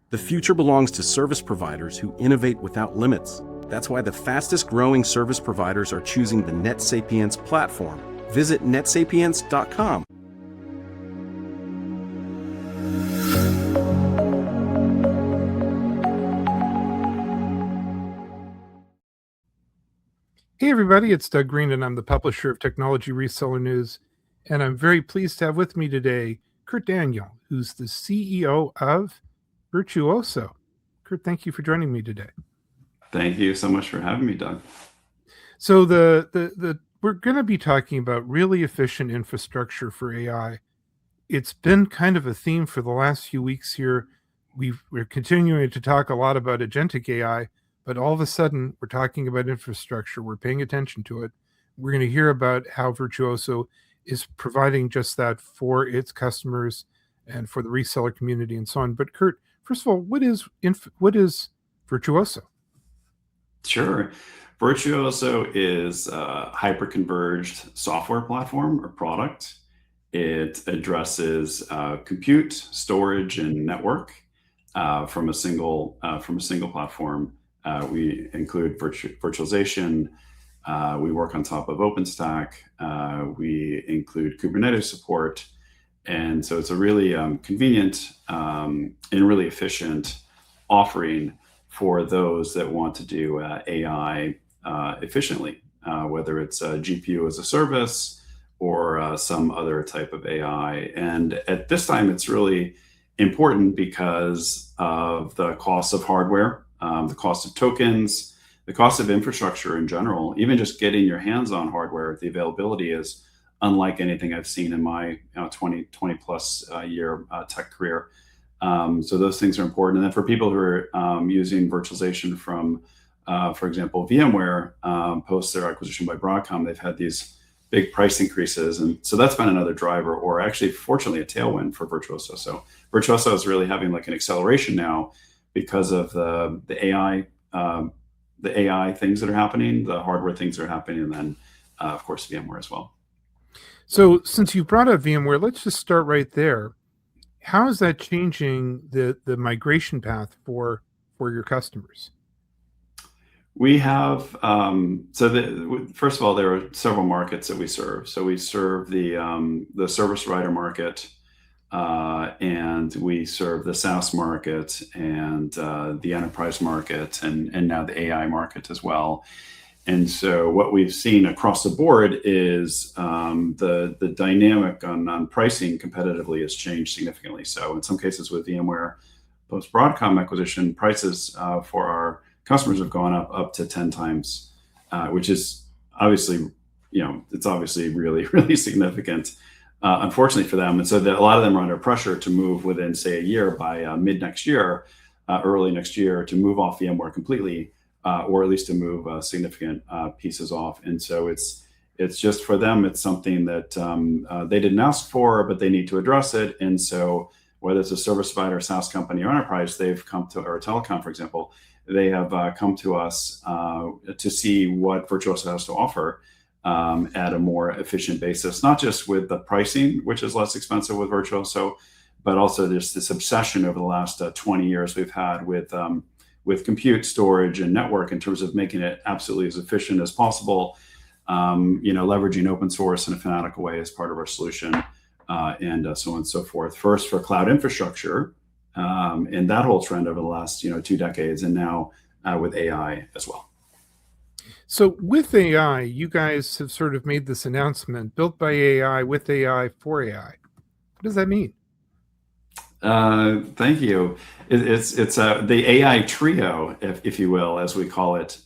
The future belongs to service providers who innovate without limits. That's why the fastest growing service providers are choosing the NetSapiens platform. Visit netsapiens.com. Hey everybody, it's Doug Green and I'm the publisher of Technology Reseller News, and I'm very pleased to have with me today Kurt Daniel, who's the CEO of Virtuozzo. Kurt, thank you for joining me today. Thank you so much for having me, Doug. So we're going to be talking about really efficient infrastructure for AI. It's been kind of a theme for the last few weeks here. We're continuing to talk a lot about agentic AI, but all of a sudden we're talking about infrastructure. We're paying attention to it. We're going to hear about how Virtuozzo is providing just that for its customers and for the reseller community and so on. But Kurt, first of all, what is Virtuozzo? Sure. Virtuozzo is a hyper-converged software platform or product. It addresses compute, storage, and network from a single platform. We include virtualization. We work on top of OpenStack. We include Kubernetes support. And so it's a really convenient and really efficient offering for those that want to do AI efficiently, whether it's a GPU as a service or some other type of AI. And at this time, it's really important because of the cost of hardware, the cost of tokens, the cost of infrastructure in general. Even just getting your hands on hardware, the availability is unlike anything I've seen in my 20 plus year tech career. So those things are important. And then for people who are using virtualization from, for example, VMware, post their acquisition by Broadcom, they've had these big price increases. And so that's been another driver, or actually, fortunately, a tailwind for Virtuozzo. So Virtuozzo is really having like an acceleration now because of the AI things that are happening, the hardware things that are happening, and then, of course, VMware as well. So since you brought up VMware, let's just start right there. How is that changing the migration path for your customers? We have, first of all, there are several markets that we serve. So we serve the service provider market, and we serve the SaaS market and the enterprise market, and now the AI market as well. And so what we've seen across the board is the dynamic on pricing competitively has changed significantly. So in some cases with VMware post Broadcom acquisition, prices for our customers have gone up to 10 times, which is obviously, it's obviously really, really significant, unfortunately for them. And so a lot of them are under pressure to move within, say, a year, by mid next year, early next year, to move off VMware completely, or at least to move significant pieces off. And so it's just for them, it's something that they didn't ask for, but they need to address it. And so whether it's a service provider, SaaS company, or enterprise, they've come to, or a telecom, for example, they have come to us to see what Virtuozzo has to offer at a more efficient basis, not just with the pricing, which is less expensive with Virtuozzo, but also there's this obsession over the last 20 years we've had with compute, storage, and network in terms of making it absolutely as efficient as possible, leveraging open source in a fanatical way as part of our solution, and so on and so forth. First for cloud infrastructure, and that whole trend over the last 2 decades, and now with AI as well. So with AI, you guys have sort of made this announcement, built by AI, with AI, for AI. What does that mean? Thank you. It's the AI trio, if you will, as we call it.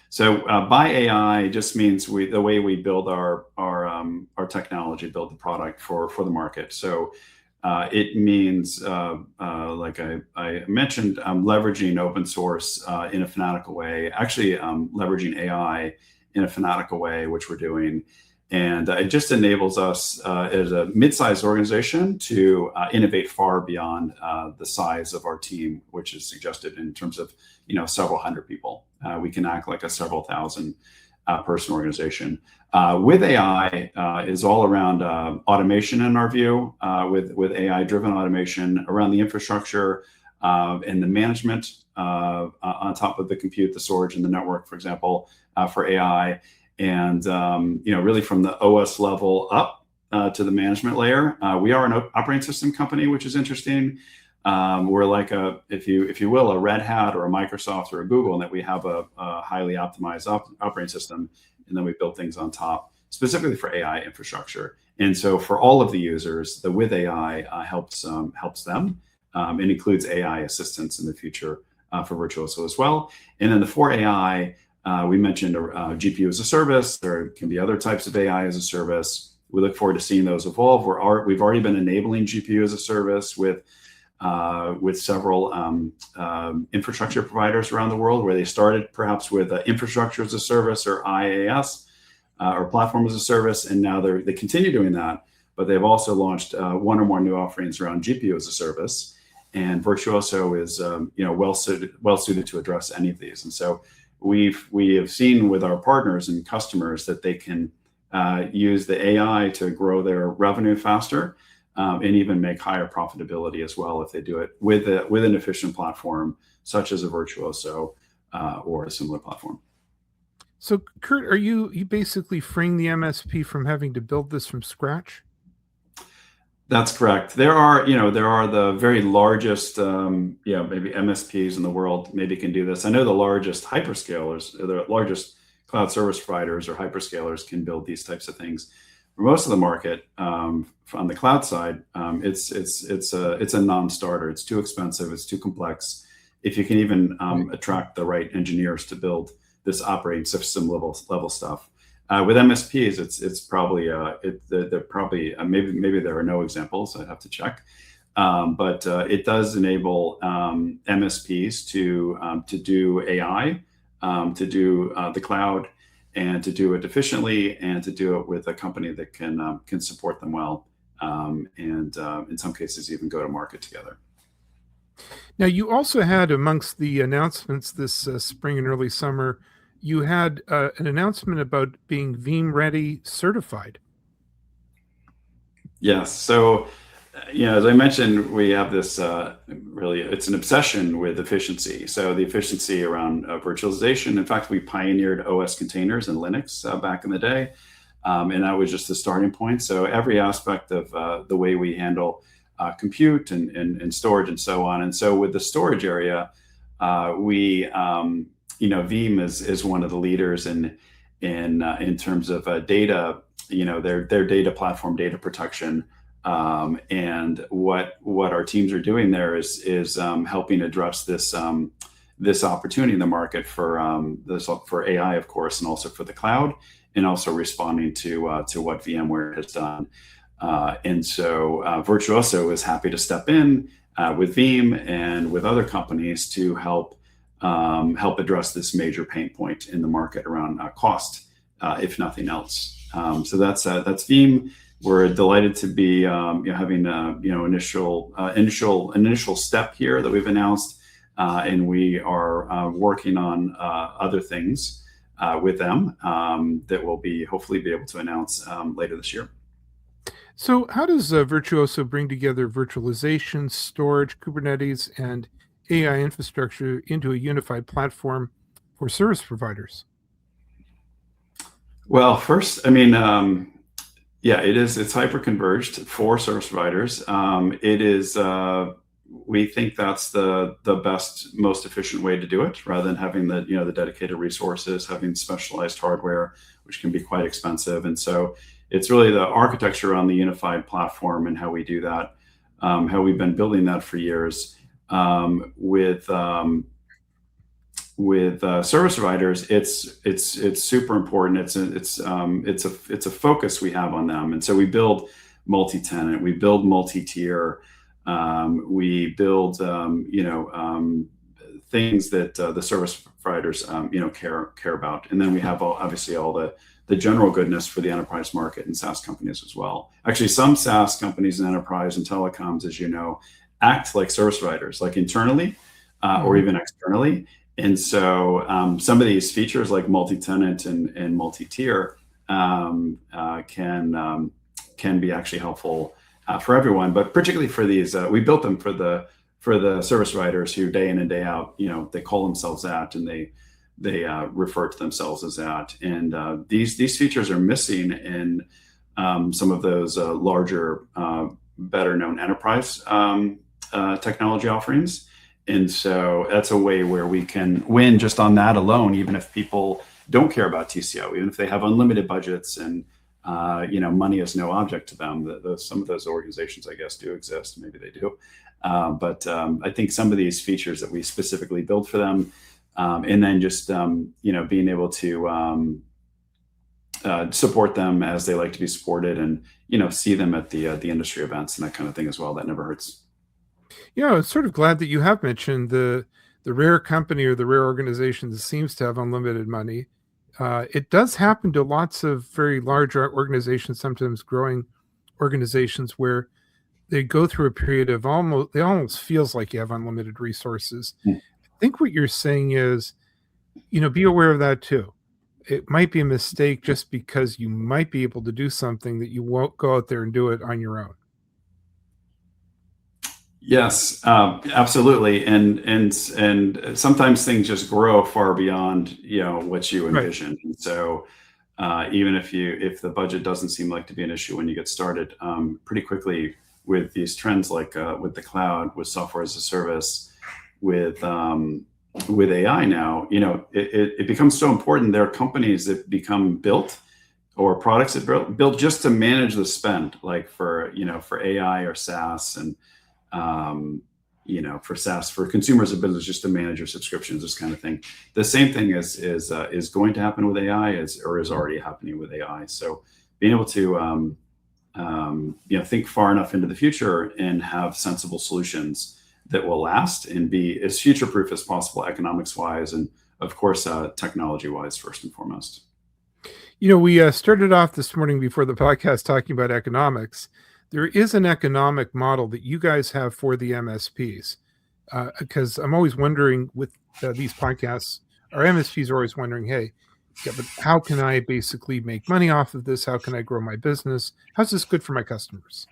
So by AI just means the way we build our technology, build the product for the market. So it means, like I mentioned, leveraging open source in a fanatical way, actually leveraging AI in a fanatical way, which we're doing. And it just enables us as a mid-sized organization to innovate far beyond the size of our team, which is suggested in terms of several hundred people. We can act like a several thousand person organization. With AI is all around automation in our view, with AI-driven automation around the infrastructure, and the management on top of the compute, the storage, and the network, for example, for AI. And really from the OS level up to the management layer. We are an operating system company, which is interesting. We're like if you will, a Red Hat or a Microsoft or a Google, in that we have a highly optimized operating system, and then we build things on top, specifically for AI infrastructure. And so for all of the users, the with AI helps them. It includes AI assistance in the future for Virtuozzo as well. And then the for AI, we mentioned GPU as a service. There can be other types of AI as a service. We look forward to seeing those evolve. We've already been enabling GPU as a service with several infrastructure providers around the world, where they started perhaps with infrastructure as a service, or IaaS, or platform as a service, and now they continue doing that. But they've also launched one or more new offerings around GPU as a service, and Virtuozzo is well suited to address any of these. And so we have seen with our partners and customers that they can use the AI to grow their revenue faster, and even make higher profitability as well if they do it with an efficient platform such as a Virtuozzo or a similar platform. So, Kurt, are you basically freeing the MSP from having to build this from scratch? That's correct. There are the very largest, maybe MSPs in the world maybe can do this. I know the largest hyperscalers, the largest cloud service providers or hyperscalers can build these types of things. For most of the market, on the cloud side, it's a non-starter. It's too expensive. It's too complex. If you can even attract the right engineers to build this operating system level stuff. With MSPs, it's probably they're probably maybe there are no examples. I'd have to check, but it does enable MSPs to do AI, to do the cloud, and to do it efficiently, and to do it with a company that can support them well, and in some cases even go to market together. Now, you also had, amongst the announcements this spring and early summer, you had an announcement about being Veeam Ready certified. Yes. So, as I mentioned, we have this it's an obsession with efficiency. So the efficiency around virtualization. In fact, we pioneered OS containers in Linux back in the day. And that was just the starting point. So every aspect of the way we handle compute and storage and so on. And so with the storage area, Veeam is one of the leaders in terms of data, their data platform, data protection. And what our teams are doing there is helping address this opportunity in the market for AI, of course, and also for the cloud, and also responding to what VMware has done. And so Virtuozzo is happy to step in with Veeam and with other companies to help address this major pain point in the market around cost, if nothing else. So that's Veeam. We're delighted to be having initial step here that we've announced, and we are working on other things with them that we'll hopefully be able to announce later this year. So how does Virtuozzo bring together virtualization, storage, Kubernetes, and AI infrastructure into a unified platform for service providers? Well, first, it's hyper-converged for service providers. We think that's the best, most efficient way to do it, rather than having the dedicated resources, having specialized hardware, which can be quite expensive. And so it's really the architecture on the unified platform and how we do that, how we've been building that for years. With service providers, it's super important. It's a focus we have on them, and so we build multi-tenant, we build multi-tier, we build things that the service providers care about, and then we have obviously all the general goodness for the enterprise market and SaaS companies as well. Actually, some SaaS companies in enterprise and telecoms, as you know, act like service providers, like internally or even externally. And so some of these features like multi-tenant and multi-tier can be actually helpful for everyone, but particularly for these, we built them for the for the service providers who day in and day out, they call themselves that, and they refer to themselves as that. And these features are missing in some of those larger, better known enterprise technology offerings. And so that's a way where we can win just on that alone, even if people don't care about TCO, even if they have unlimited budgets and money is no object to them. Some of those organizations, I guess, do exist. Maybe they do. But I think some of these features that we specifically build for them, and then just being able to support them as they like to be supported, and see them at the industry events and that kind of thing as well. That never hurts. I'm sort of glad that you have mentioned the rare company or the rare organization that seems to have unlimited money. It does happen to lots of very large organizations, sometimes growing organizations, where they go through a period of almost feels like you have unlimited resources. I think what you're saying is, be aware of that too. It might be a mistake just because you might be able to do something that you won't go out there and do it on your own. Yes, absolutely. And sometimes things just grow far beyond, what you envision. Right. And so even if the budget doesn't seem like to be an issue when you get started, pretty quickly with these trends, like with the cloud, with software as a service, with AI now, it becomes so important. There are companies that become built, or products that built just to manage the spend, like for AI or SaaS, and for SaaS, for consumers of business, just to manage your subscriptions, this kind of thing. The same thing is going to happen with AI, or is already happening with AI. So being able to think far enough into the future and have sensible solutions that will last and be as future-proof as possible, economics-wise, and of course, technology-wise, first and foremost. We started off this morning before the podcast talking about economics. There is an economic model that you guys have for the MSPs, because I'm always wondering with these podcasts, our MSPs are always wondering, hey, yeah, but how can I basically make money off of this? How can I grow my business? How's this good for my customers?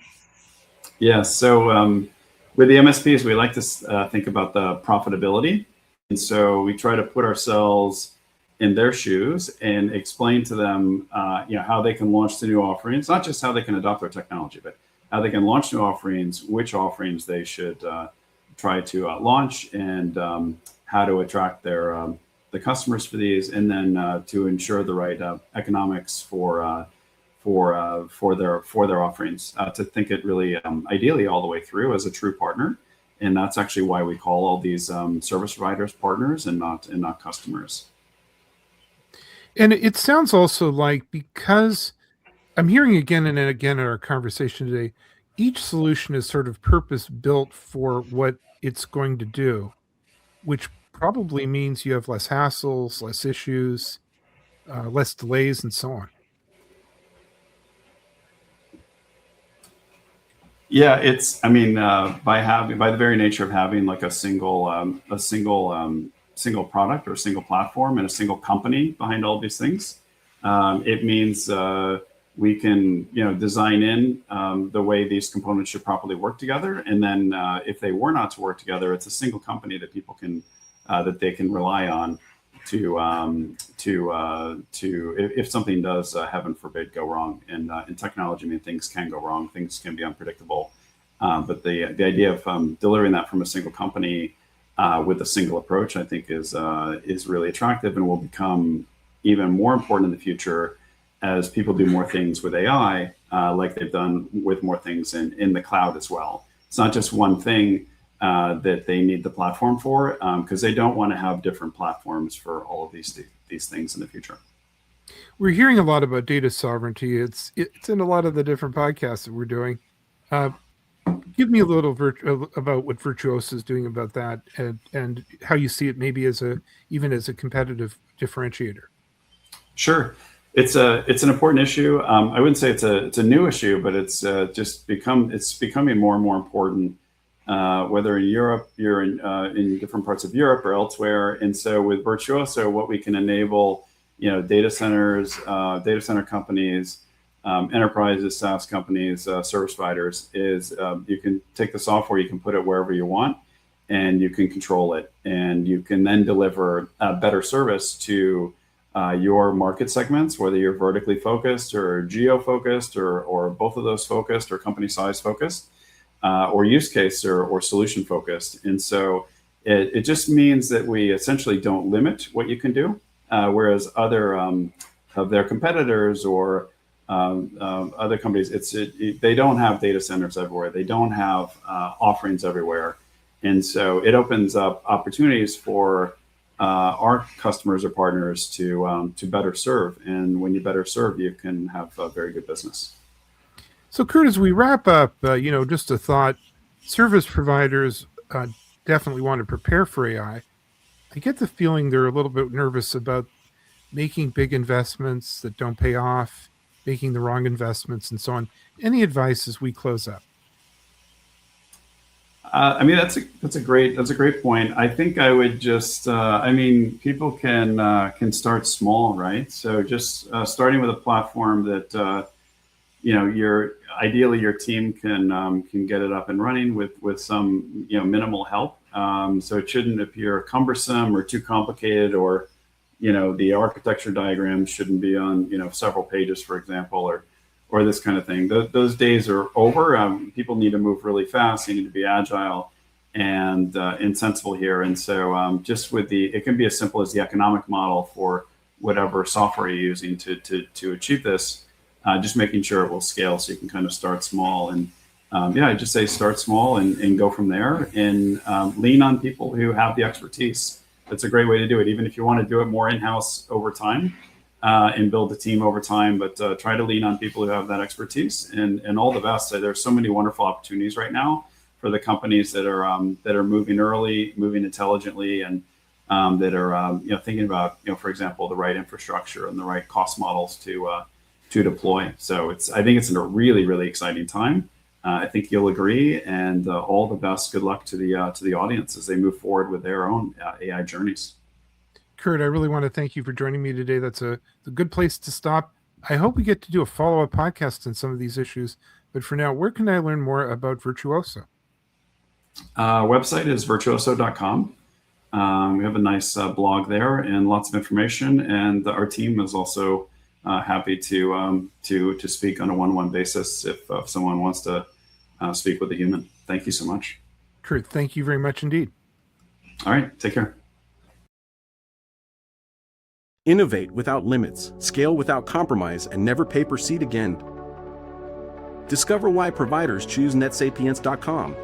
Yeah, so with the MSPs, we like to think about the profitability. And so we try to put ourselves in their shoes and explain to them how they can launch the new offerings, not just how they can adopt our technology, but how they can launch new offerings, which offerings they should try to launch, and how to attract the customers for these, and then to ensure the right economics for their offerings, to think it really ideally all the way through as a true partner. And that's actually why we call all these service providers partners and not customers. And it sounds also like, because I'm hearing again and again in our conversation today, each solution is sort of purpose built for what it's going to do, which probably means you have less hassles, less issues, less delays, and so on. Yeah, by the very nature of having like a single product or a single platform and a single company behind all these things, it means we can design in the way these components should properly work together. And then if they were not to work together, it's a single company that people can that they can rely on to if something does, heaven forbid, go wrong. And in technology, things can go wrong, things can be unpredictable. But the idea of delivering that from a single company with a single approach, I think, is really attractive, and will become even more important in the future as people do more things with AI, like they've done with more things in the cloud as well. It's not just one thing that they need the platform for, because they don't want to have different platforms for all of these things in the future. We're hearing a lot about data sovereignty. It's in a lot of the different podcasts that we're doing. Give me a little about what Virtuozzo is doing about that, and how you see it maybe even as a competitive differentiator. Sure. It's an important issue. I wouldn't say it's a new issue, but it's becoming more and more important. Whether in Europe, you're in different parts of Europe or elsewhere. And so with Virtuozzo, what we can enable, data centers, data center companies, enterprises, SaaS companies, service providers, is you can take the software, you can put it wherever you want, and you can control it, and you can then deliver a better service to your market segments, whether you're vertically focused or geo-focused or both of those focused or company size focused, or use case or solution focused. And so it just means that we essentially don't limit what you can do, whereas other of their competitors or other companies, they don't have data centers everywhere. They don't have offerings everywhere. And so it opens up opportunities for our customers or partners to better serve. And when you better serve, you can have a very good business. So, Kurt, as we wrap up, just a thought: service providers definitely want to prepare for AI. I get the feeling they're a little bit nervous about making big investments that don't pay off, making the wrong investments, and so on. Any advice as we close up? I mean, that's a great point. I think I would just, people can start small, right? So just starting with a platform that ideally your team can get it up and running with some minimal help. So it shouldn't appear cumbersome or too complicated, or the architecture diagram shouldn't be on several pages, for example, or this kind of thing. Those days are over. People need to move really fast. You need to be agile and sensible here. And so just with it can be as simple as the economic model for whatever software you're using to achieve this, just making sure it will scale so you can kind of start small. And I just say start small and go from there, and lean on people who have the expertise. That's a great way to do it, even if you want to do it more in-house over time. And build a team over time, but try to lean on people who have that expertise, and all the best. There's so many wonderful opportunities right now for the companies that are moving early, moving intelligently, and that are thinking about for example, the right infrastructure and the right cost models to deploy. So I think it's a really, really exciting time. I think you'll agree, and all the best. Good luck to the audience as they move forward with their own AI journeys. Kurt, I really want to thank you for joining me today. That's a good place to stop. I hope we get to do a follow-up podcast on some of these issues. But for now, where can I learn more about Virtuozzo? Website is virtuozzo.com. We have a nice blog there and lots of information. And our team is also happy to speak on a one-on-one basis if someone wants to speak with a human. Thank you so much. Kurt, thank you very much indeed. All right, take care. Innovate without limits, scale without compromise, and never pay per seat again. Discover why providers choose netsapiens.com.